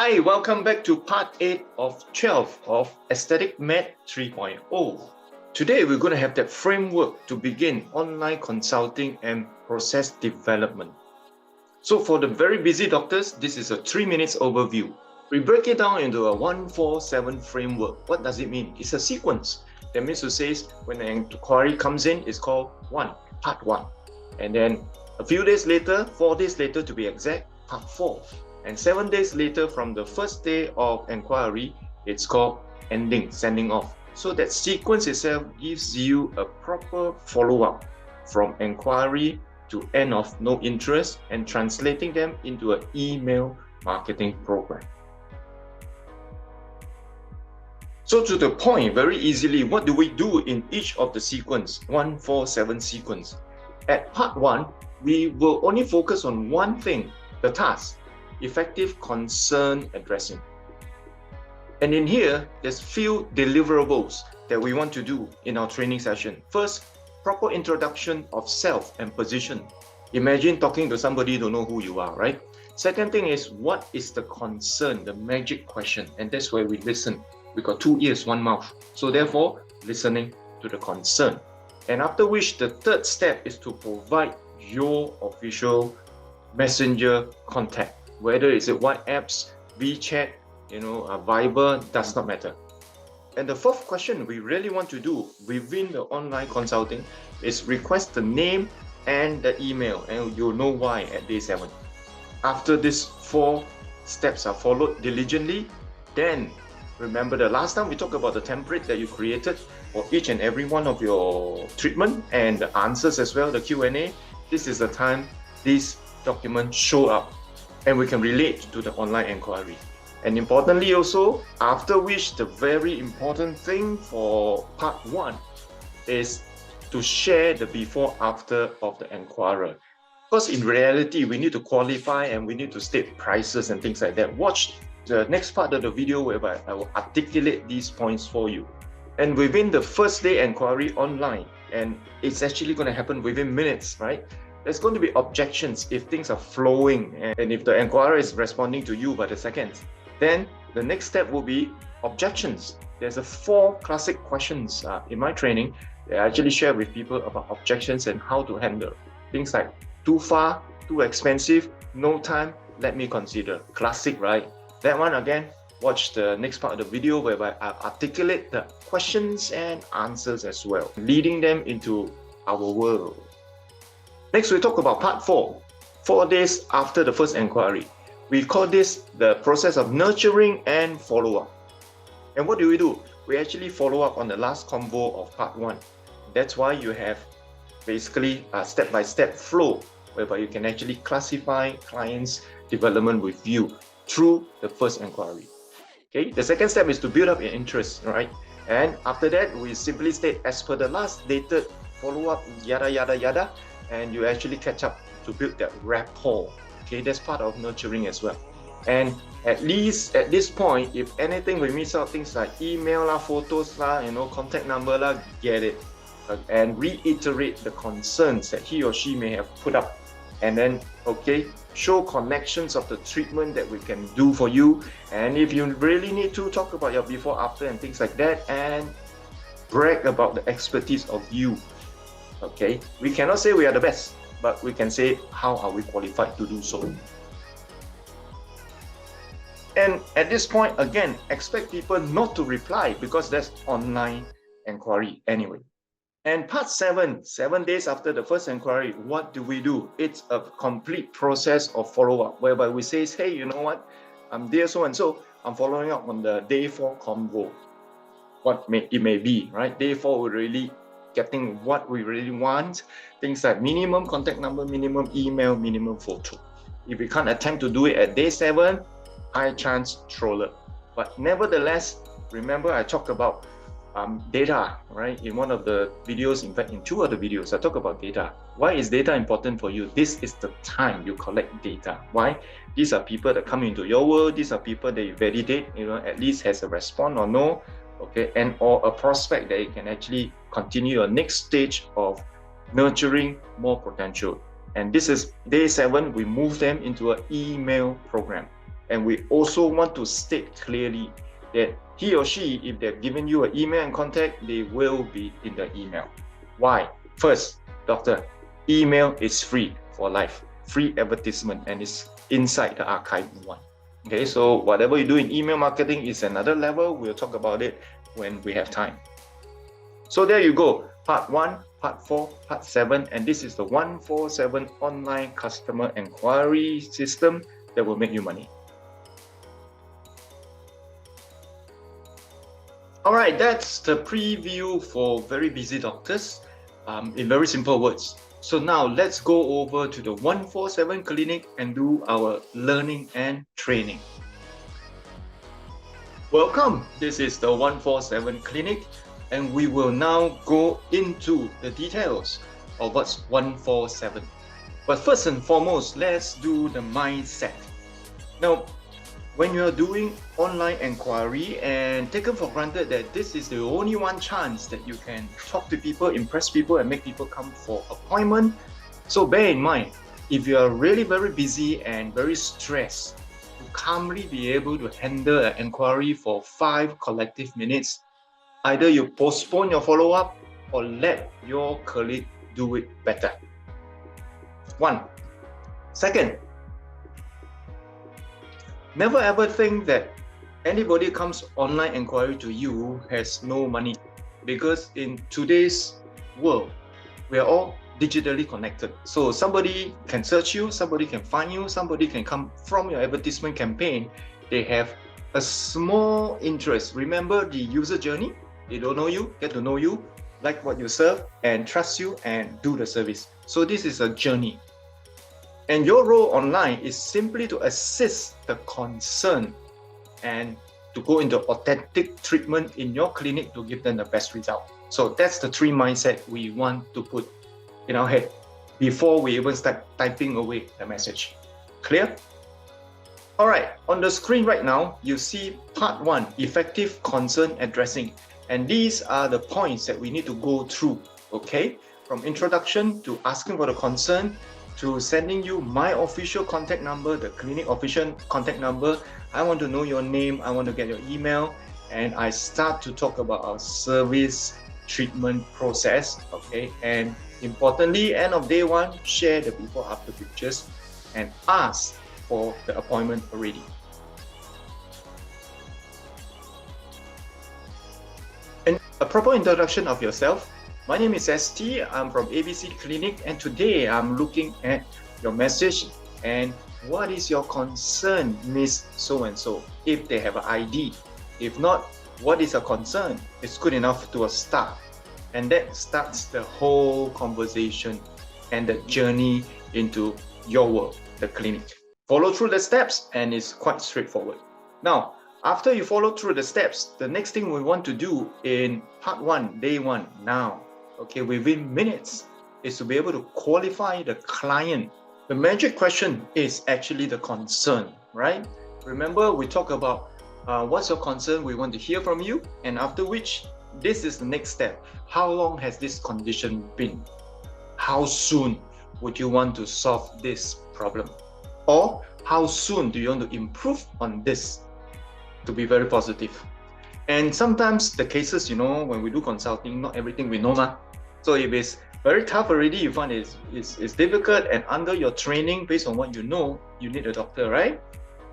Hi, welcome back to part 8 of 12 of Aesthetic Med 3.0. Today we're going to have that framework to begin online consulting and process development. So for the very busy doctors, this is a 3 minutes overview. We break it down into a 147 framework. What does it mean? It's a sequence. That means to say when an inquiry comes in, it's called part 1. And then a few days later, 4 days later to be exact, part 4. And 7 days later from the first day of inquiry, it's called sending off. So that sequence itself gives you a proper follow-up from inquiry to end of no interest and translating them into an email marketing program. So to the point, very easily, what do we do in each of the sequence, 147 sequence? At part 1, we will only focus on one thing, the task. Effective concern addressing. And in here, there's few deliverables that we want to do in our training session. First, proper introduction of self and position. Imagine talking to somebody who don't know who you are, right? Second thing is, what is the concern, the magic question? And that's where we listen. We got 2 ears, 1 mouth. So therefore, listening to the concern. And after which, the third step is to provide your official messenger contact. Whether it's WhatsApp, WeChat, Viber, does not matter. And the fourth question we really want to do within the online consulting is request the name and the email, and you'll know why at day 7. After these 4 steps are followed diligently, then remember the last time we talked about the template that you created for each and every one of your treatment and the answers as well, the Q&A. This is the time these documents show up and we can relate to the online inquiry. And importantly also, after which the very important thing for part 1 is to share the before after of the inquirer. Because in reality, we need to qualify and we need to state prices and things like that. Watch the next part of the video whereby I will articulate these points for you. And within the first day inquiry online, and it's actually going to happen within minutes, right? There's going to be objections if things are flowing and if the inquirer is responding to you by the seconds. Then the next step will be objections. There's 4 classic questions in my training that I actually share with people about objections and how to handle. Things like too far, too expensive, no time, let me consider. Classic, right? That one again, watch the next part of the video whereby I articulate the questions and answers as well, leading them into our world. Next, we talk about part 4, 4 days after the first inquiry. We call this the process of nurturing and follow-up. And what do? We actually follow up on the last convo of part 1. That's why you have basically a step-by-step flow whereby you can actually classify clients' development with you through the first inquiry. Okay, the second step is to build up your interest, right? And after that, we simply state as per the last dated follow-up, yada, yada, yada, and you actually catch up to build that rapport. Okay, that's part of nurturing as well. And at least at this point, if anything we miss out, things like email lah, photos lah, contact number lah, get it. And reiterate the concerns that he or she may have put up. And then, okay, show connections of the treatment that we can do for you. And if you really need to, talk about your before, after and things like that, and brag about the expertise of you. Okay, we cannot say we are the best, but we can say how are we qualified to do so. And at this point, again, expect people not to reply because that's online inquiry anyway. And part 7, 7 days after the first inquiry, what do? It's a complete process of follow-up whereby we say, hey, you know what? Dear so-and-so, I'm following up on the day 4 convo. It may be, right? Day 4, we're really getting what we really want. Things like minimum contact number, minimum email, minimum photo. If we can't attempt to do it at day 7, high chance troller. But nevertheless, remember I talked about data, right? In one of the videos, in fact, in 2 of the videos, I talk about data. Why is data important for you? This is the time you collect data. Why? These are people that come into your world. These are people that you validate, at least has a response or no, okay, and or a prospect that you can actually continue your next stage of nurturing more potential. And this is day 7, we move them into an email program. And we also want to state clearly that he or she, if they've given you an email and contact, they will be in the email. Why? First, doctor, email is free for life, free advertisement, and it's inside the archive one. Okay, so whatever you do in email marketing is another level. We'll talk about it when we have time. So there you go, part 1, part 4, part 7, and this is the 147 online customer inquiry system that will make you money. All right, that's the preview for very busy doctors in very simple words. So now let's go over to the 147 clinic and do our learning and training. Welcome, this is the 147 clinic, and we will now go into the details of what's 147. But first and foremost, let's do the mindset. Now, when you're doing online inquiry and taken for granted that this is the only one chance that you can talk to people, impress people, and make people come for appointment, so bear in mind, if you are really very busy and very stressed, to calmly be able to handle an inquiry for 5 collective minutes, either you postpone your follow-up or let your colleague do it better. 1. Second, never ever think that anybody comes online inquiry to you has no money, because in today's world, we are all digitally connected. So somebody can search you, somebody can find you, somebody can come from your advertisement campaign. They have a small interest. Remember the user journey? They don't know you, get to know you, like what you serve, and trust you and do the service. So this is a journey. And your role online is simply to assist the concern and to go into authentic treatment in your clinic to give them the best result. So that's the 3 mindset we want to put in our head before we even start typing away the message. Clear? All right, on the screen right now, you see part 1, effective concern addressing. And these are the points that we need to go through, okay? From introduction to asking for the concern, to sending you my official contact number, the clinic official contact number. I want to know your name, I want to get your email, and I start to talk about our service treatment process, okay? And importantly, end of day 1, share the before after pictures and ask for the appointment already. And a proper introduction of yourself. My name is ST, I'm from ABC Clinic, and today I'm looking at your message and what is your concern, Miss So-and-so, if they have an ID. If not, what is your concern? It's good enough to a start. And that starts the whole conversation and the journey into your world, the clinic. Follow through the steps and it's quite straightforward. Now, after you follow through the steps, the next thing we want to do in part 1, day 1, now, okay, within minutes, is to be able to qualify the client. The magic question is actually the concern, right? Remember, we talk about what's your concern, we want to hear from you, and after which, this is the next step. How long has this condition been? How soon would you want to solve this problem? Or how soon do you want to improve on this to be very positive? And sometimes the cases, when we do consulting, not everything we know. So if it's very tough already, you find it's difficult, and under your training, based on what you know, you need a doctor, right?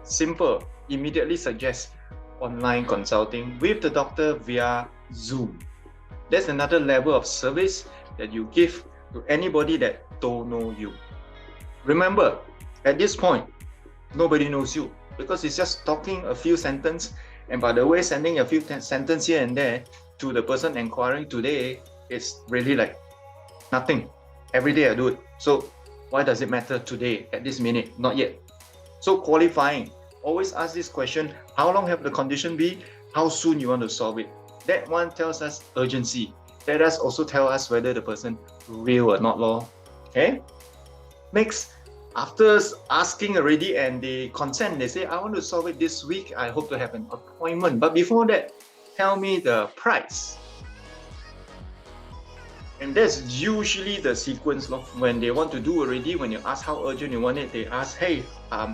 Simple. Immediately suggest online consulting with the doctor via Zoom. That's another level of service that you give to anybody that don't know you. Remember, at this point, nobody knows you because it's just talking a few sentences, and by the way, sending a few sentences here and there to the person inquiring today, it's really like nothing. Every day I do it. So why does it matter today at this minute? Not yet. So qualifying, always ask this question: how long have the condition been? How soon you want to solve it? That one tells us urgency. That does also tell us whether the person real or not law. Okay? Next, after asking already and they consent, they say, I want to solve it this week. I hope to have an appointment. But before that, tell me the price. And that's usually the sequence when they want to do already. When you ask how urgent you want it, they ask, hey,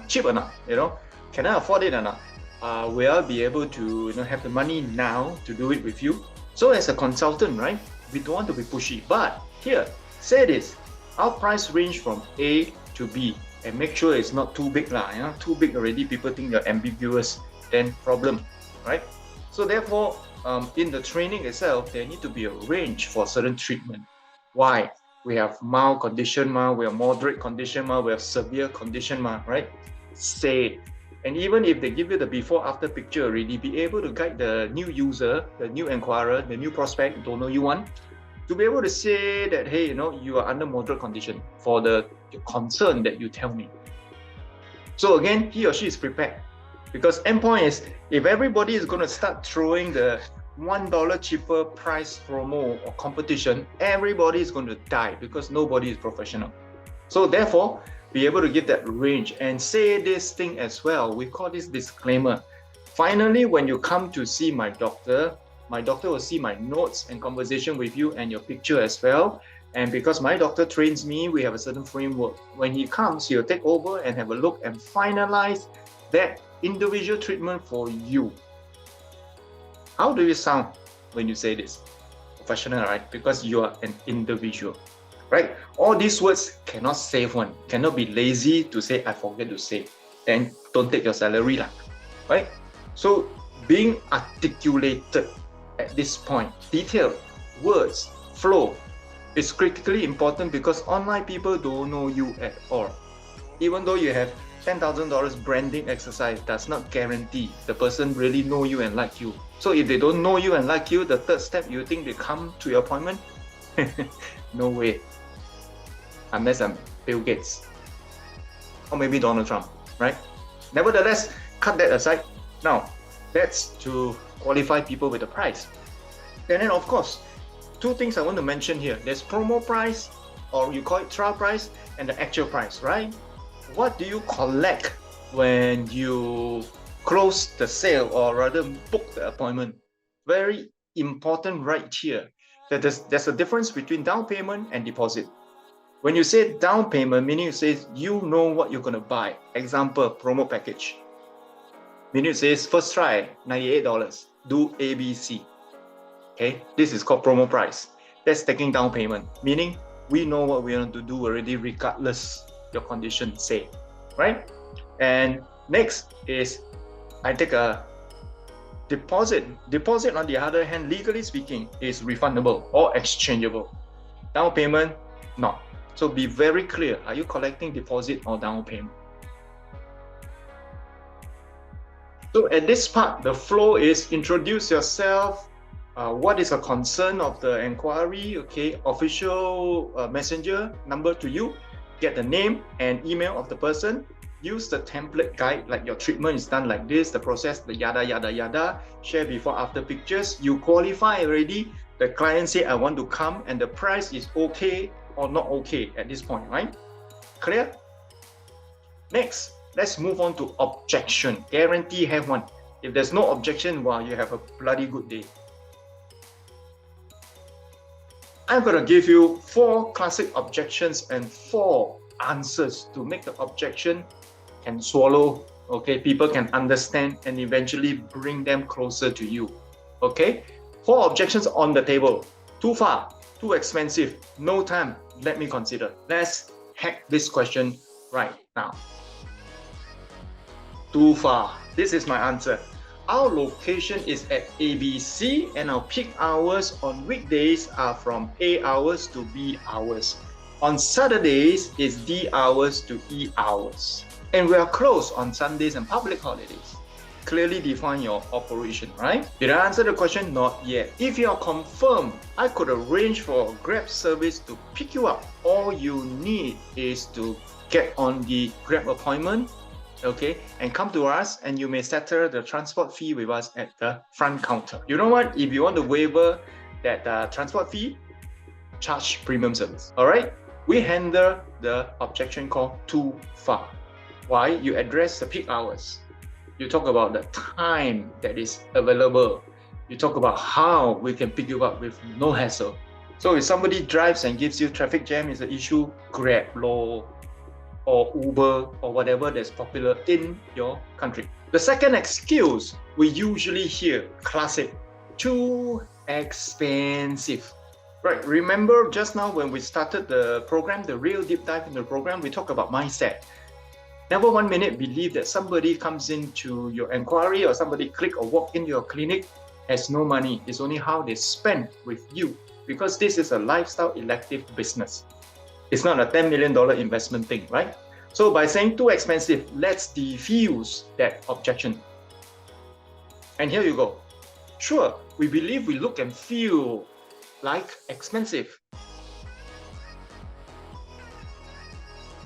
cheap or not? Can I afford it or not? Will I be able to have the money now to do it with you? So as a consultant, right, we don't want to be pushy. But here, say this, our price range from A to B, and make sure it's not too big lah. Too big already, people think you're ambiguous, then problem, right? So therefore, in the training itself, there need to be a range for certain treatment. Why? We have mild condition, we have moderate condition, we have severe condition, right? Say, and even if they give you the before-after picture already, be able to guide the new user, the new inquirer, the new prospect, don't know you one, to be able to say that, hey, you are under moderate condition for the concern that you tell me. So again, he or she is prepared. Because endpoint is, if everybody is going to start throwing the $1 cheaper price promo or competition, everybody is going to die because nobody is professional. So therefore, be able to give that range and say this thing as well. We call this disclaimer. Finally, when you come to see my doctor will see my notes and conversation with you and your picture as well. And because my doctor trains me, we have a certain framework. When he comes, he'll take over and have a look and finalize that individual treatment for you. How do you sound when you say this? Professional, right? Because you are an individual, right? All these words cannot save one. Cannot be lazy to say, I forget to say. Then don't take your salary, right? So being articulated at this point, detailed, words, flow, is critically important because online people don't know you at all. Even though you have $10,000 branding exercise, does not guarantee the person really know you and like you. So if they don't know you and like you, the third step, you think they come to your appointment? No way. Unless I'm Bill Gates. Or maybe Donald Trump, right? Nevertheless, cut that aside. Now, that's to qualify people with the price. And then of course, two things I want to mention here. There's promo price, or you call it trial price, and the actual price, right? What do you collect when you close the sale, or rather book the appointment? Very important right here, that there's a difference between down payment and deposit. When you say down payment, meaning you say you know what you're going to buy. Example, promo package. Meaning it says first try, $98, do ABC. Okay, this is called promo price. That's taking down payment, meaning we know what we want to do already regardless your condition, say, right? And next is I take a deposit. Deposit, on the other hand, legally speaking, is refundable or exchangeable. Down payment, not. So be very clear, are you collecting deposit or down payment? So at this part, the flow is introduce yourself, what is a concern of the inquiry, okay, official messenger number to you, get the name and email of the person, use the template guide, like your treatment is done like this, the process, the yada, yada, yada, share before, after pictures, you qualify already, the client say, I want to come, and the price is okay or not okay at this point, right? Clear? Next, let's move on to objection. Guarantee have one. If there's no objection, wow, you have a bloody good day. I'm going to give you 4 classic objections and 4 answers to make the objection can swallow, okay, people can understand and eventually bring them closer to you, okay? 4 objections on the table. Too far, too expensive, no time, let me consider. Let's hack this question right now. Too far. This is my answer. Our location is at ABC and our peak hours on weekdays are from A hours to B hours. On Saturdays is D hours to E hours. And we are closed on Sundays and public holidays. Clearly define your operation, right? Did I answer the question? Not yet. If you are confirmed, I could arrange for a Grab service to pick you up. All you need is to get on the Grab appointment, okay, and come to us, and you may settle the transport fee with us at the front counter. You know what? If you want to waiver that transport fee, charge premium service. All right? We handle the objection called too far. Why? You address the peak hours. You talk about the time that is available. You talk about how we can pick you up with no hassle. So if somebody drives and gives you traffic jam is an issue, Grab low. or Uber or whatever that's popular in your country. The second excuse we usually hear, classic, too expensive. Right, remember just now when we started the program, the real deep dive in the program, we talked about mindset. Never 1 minute believe that somebody comes into your inquiry or somebody click or walk in your clinic has no money. It's only how they spend with you, because this is a lifestyle elective business. It's not a $10 million investment thing, right? So by saying too expensive, let's defuse that objection. And here you go. Sure, we believe we look and feel like expensive.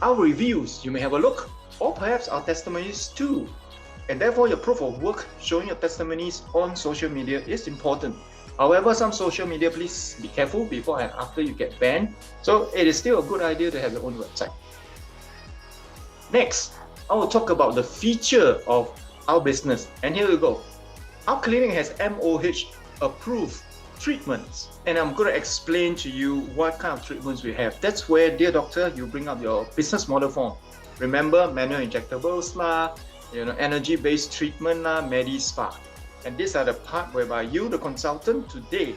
Our reviews, you may have a look, or perhaps our testimonies too. And therefore your proof of work showing your testimonies on social media is important. However, some social media, please be careful before and after you get banned. So it is still a good idea to have your own website. Next, I will talk about the feature of our business. And here we go. Our clinic has MOH approved treatments. And I'm going to explain to you what kind of treatments we have. That's where, dear doctor, you bring up your business model form. Remember, manual injectables, energy-based treatment, Medi-Spa. And these are the part whereby you, the consultant, today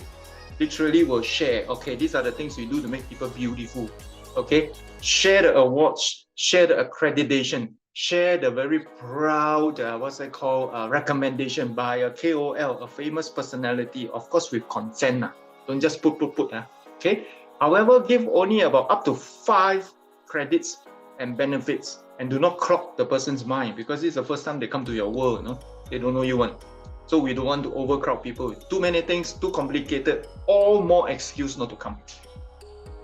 literally will share, okay, these are the things we do to make people beautiful, okay? Share the awards, share the accreditation, share the very proud, recommendation by a KOL, a famous personality, of course with consent. Don't just put, okay? However, give only about up to 5 credits and benefits, and do not clog the person's mind, because this is the first time they come to your world, no? They don't know you one. So we don't want to overcrowd people with too many things, too complicated, all more excuse not to come,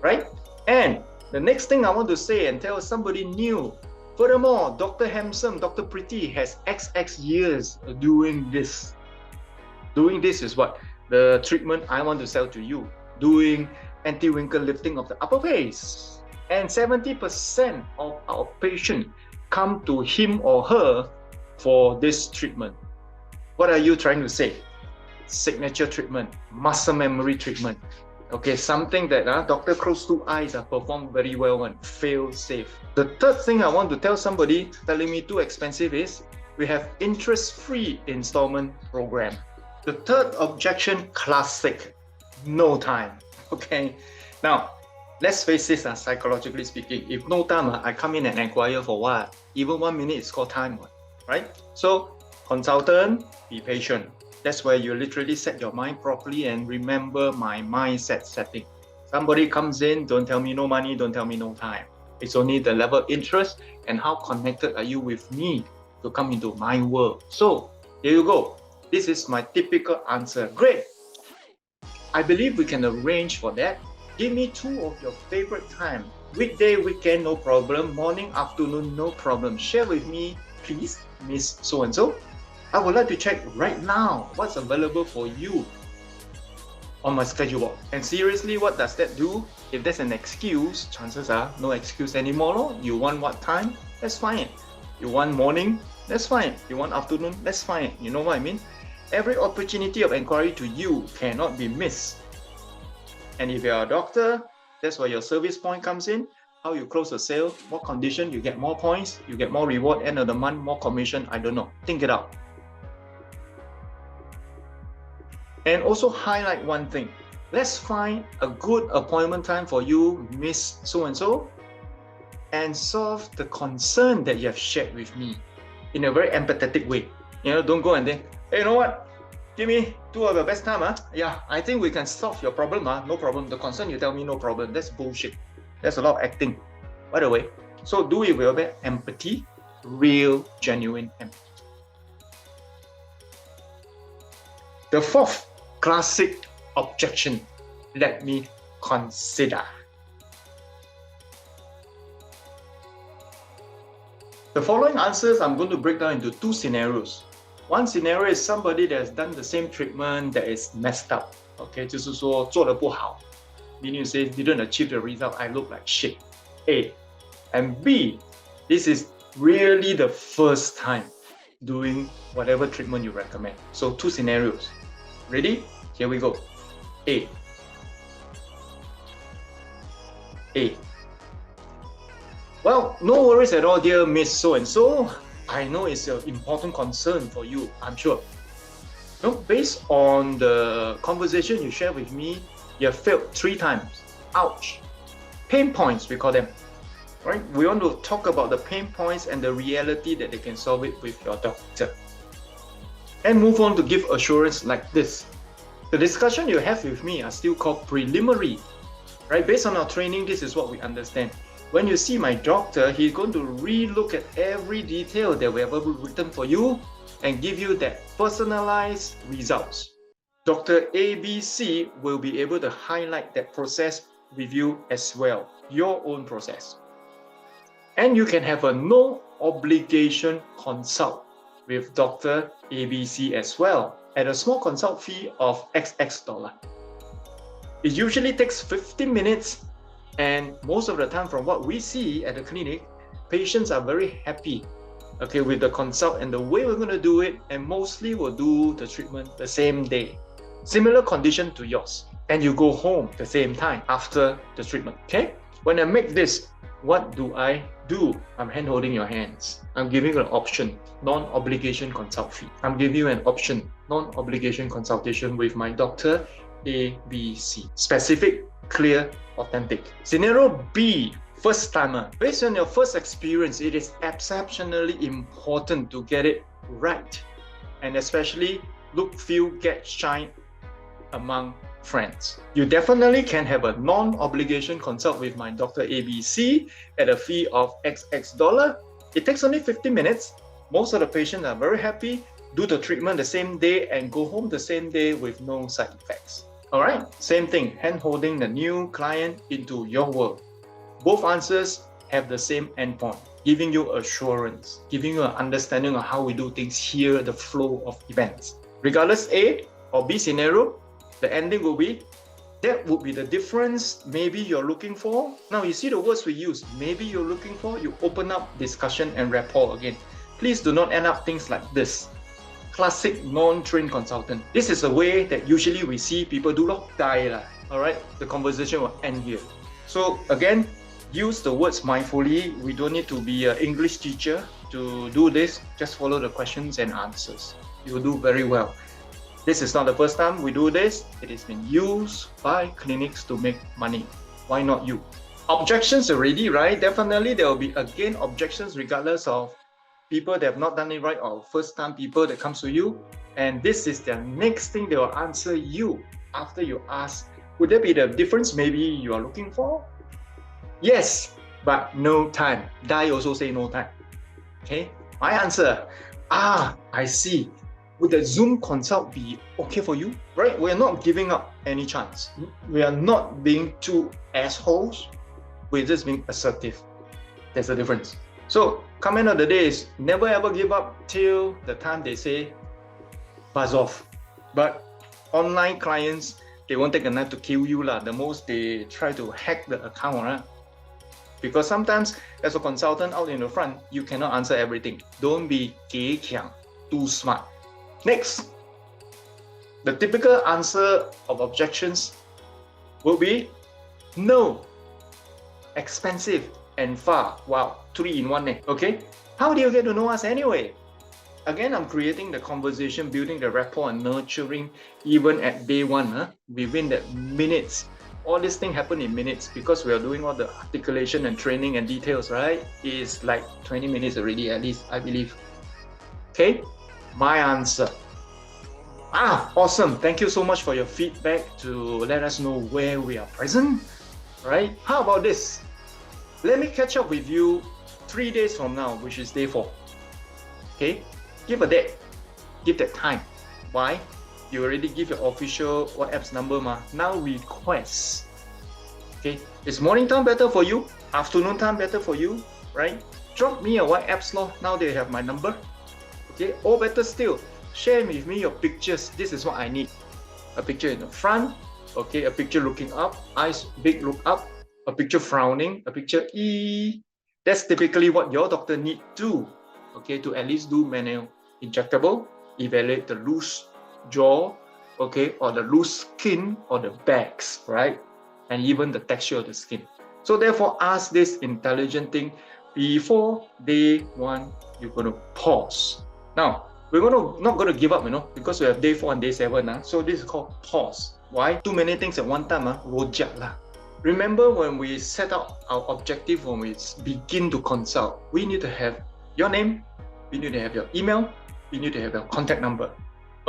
right? And the next thing I want to say and tell somebody new, furthermore, Dr. Handsome, Dr. Pretty has XX years doing this. Doing this is what? The treatment I want to sell to you. Doing anti-wrinkle lifting of the upper face. And 70% of our patients come to him or her for this treatment. What are you trying to say? Signature treatment, muscle memory treatment. Okay, something that doctor close 2 eyes perform very well and fail safe. The third thing I want to tell somebody telling me too expensive is we have interest-free installment program. The third objection, classic, no time. Okay, now let's face this, psychologically speaking, if no time, I come in and inquire for what? Even 1 minute is called time, right? So consultant, be patient. That's where you literally set your mind properly and remember my mindset setting. Somebody comes in, don't tell me no money, don't tell me no time. It's only the level of interest and how connected are you with me to come into my world. So there you go. This is my typical answer. Great. I believe we can arrange for that. Give me 2 of your favorite time. Weekday, weekend, no problem. Morning, afternoon, no problem. Share with me, please, Miss So-and-so. I would like to check right now what's available for you on my schedule board. And seriously, what does that do? If there's an excuse, chances are no excuse anymore. You want what time? That's fine. You want morning? That's fine. You want afternoon? That's fine. You know what I mean? Every opportunity of inquiry to you cannot be missed. And if you're a doctor, that's where your service point comes in. How you close a sale, what condition, you get more points, you get more reward, end of the month, more commission, I don't know. Think it out. And also highlight one thing. Let's find a good appointment time for you, Miss So-and-so, and solve the concern that you have shared with me in a very empathetic way. Don't go and think, hey, you know what? Give me 2 of your best time. Yeah, I think we can solve your problem. No problem. The concern you tell me, no problem. That's bullshit. That's a lot of acting. By the way, so do it with empathy, real, genuine empathy. The fourth classic objection, let me consider. The following answers I'm going to break down into 2 scenarios. One scenario is somebody that has done the same treatment that is messed up. Okay, 就是说做得不好. Meaning you say didn't achieve the result, I look like shit. A. And B, this is really the first time doing whatever treatment you recommend. So 2 scenarios. Ready? Here we go. A. Well, no worries at all, dear Miss So-and-so. I know it's an important concern for you, I'm sure. No, based on the conversation you shared with me, you have failed 3 times. Ouch. Pain points, we call them. Right? We want to talk about the pain points and the reality that they can solve it with your doctor. And move on to give assurance like this. The discussion you have with me are still called preliminary. Right? Based on our training, this is what we understand. When you see my doctor, he's going to re-look at every detail that we have ever written for you and give you that personalized results. Dr. ABC will be able to highlight that process with you as well, your own process. And you can have a no obligation consult with Dr. ABC as well at a small consult fee of XX$. It usually takes 15 minutes, and most of the time from what we see at the clinic, patients are very happy with the consult and the way we're going to do it, and mostly will do the treatment the same day. Similar condition to yours, and you go home the same time after the treatment. Okay? When I make this, what do? I'm hand holding your hands. I'm giving you an option, non-obligation consult fee. I'm giving you an option, non-obligation consultation with my Dr. ABC. Specific, clear, authentic. Scenario B, first timer. Based on your first experience, it is exceptionally important to get it right, and especially look, feel, get, shine among friends. You definitely can have a non-obligation consult with my Dr. ABC at a fee of XX$. It takes only 15 minutes. Most of the patients are very happy, do the treatment the same day and go home the same day with no side effects. All right, same thing, hand holding the new client into your world. Both answers have the same endpoint, giving you assurance, giving you an understanding of how we do things here, the flow of events. Regardless A or B scenario, the ending will be, that would be the difference maybe you're looking for. Now you see the words we use, maybe you're looking for, you open up discussion and rapport again. Please do not end up things like this. Classic non-trained consultant. This is a way that usually we see people do die lah. All right, the conversation will end here. So again, use the words mindfully. We don't need to be an English teacher to do this. Just follow the questions and answers. You will do very well. This is not the first time we do this. It has been used by clinics to make money. Why not you? Objections already, right? Definitely there will be again objections regardless of people that have not done it right or first time people that comes to you. And this is the next thing they will answer you after you ask, would there be the difference maybe you are looking for? Yes, but no time. Dai also say no time. Okay, my answer, I see. Would the Zoom consult be okay for you? Right? We're not giving up any chance. We are not being two assholes. We're just being assertive. There's a difference. So, comment of the day is never ever give up till the time they say buzz off. But online clients, they won't take a knife to kill you lah. The most they try to hack the account, right? Because sometimes as a consultant out in the front, you cannot answer everything. Don't be gay kiang, too smart. Next, the typical answer of objections will be no, expensive and far. Wow, 3 in 1 okay? How do you get to know us anyway? Again, I'm creating the conversation, building the rapport and nurturing even at day 1, within the minutes. All this thing happen in minutes because we are doing all the articulation and training and details, right? It's like 20 minutes already at least, I believe. Okay, my answer. Awesome. Thank you so much for your feedback to let us know where we are present, right? How about this? Let me catch up with you 3 days from now, which is day 4. Okay, give a date, give that time. Why? You already give your official WhatsApp number ma. Now request. Okay, is morning time better for you? Afternoon time better for you? Right? Drop me a WhatsApp slot. Now they have my number. Okay, or better still, share with me your pictures. This is what I need. A picture in the front. Okay, a picture looking up, eyes big look up, a picture frowning, a picture E. That's typically what your doctor need to, okay, to at least do manual injectable, evaluate the loose jaw, okay, or the loose skin or the bags, right? And even the texture of the skin. So therefore, ask this intelligent thing before day 1, you're going to pause. Now, we're not going to give up, because we have day 4 and day 7. So this is called pause. Why? Too many things at one time, rojak lah. Remember when we set out our objective, when we begin to consult, we need to have your name, we need to have your email, we need to have your contact number.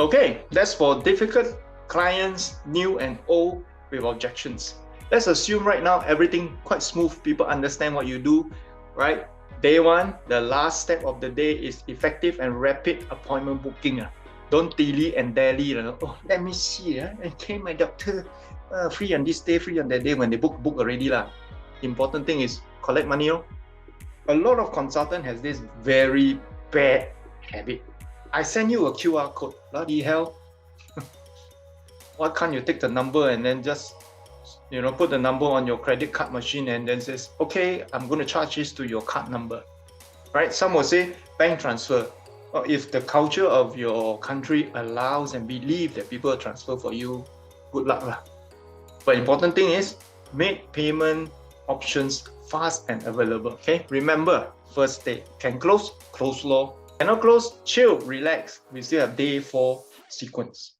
Okay, that's for difficult clients, new and old, with objections. Let's assume right now everything quite smooth, people understand what you do, right? Day 1, the last step of the day is effective and rapid appointment booking. Don't dilly and dally. Oh, let me see. Okay, my doctor, free on this day, free on that day. When they book already. Important thing is collect money. A lot of consultant has this very bad habit. I send you a QR code. Bloody hell. Why can't you take the number and then just put the number on your credit card machine and then says, okay, I'm going to charge this to your card number, right? Some will say bank transfer. Or if the culture of your country allows and believe that people transfer for you, good luck lah. But important thing is make payment options fast and available. Okay, remember, first day can close, close law. Cannot close, chill, relax. We still have day 4 sequence.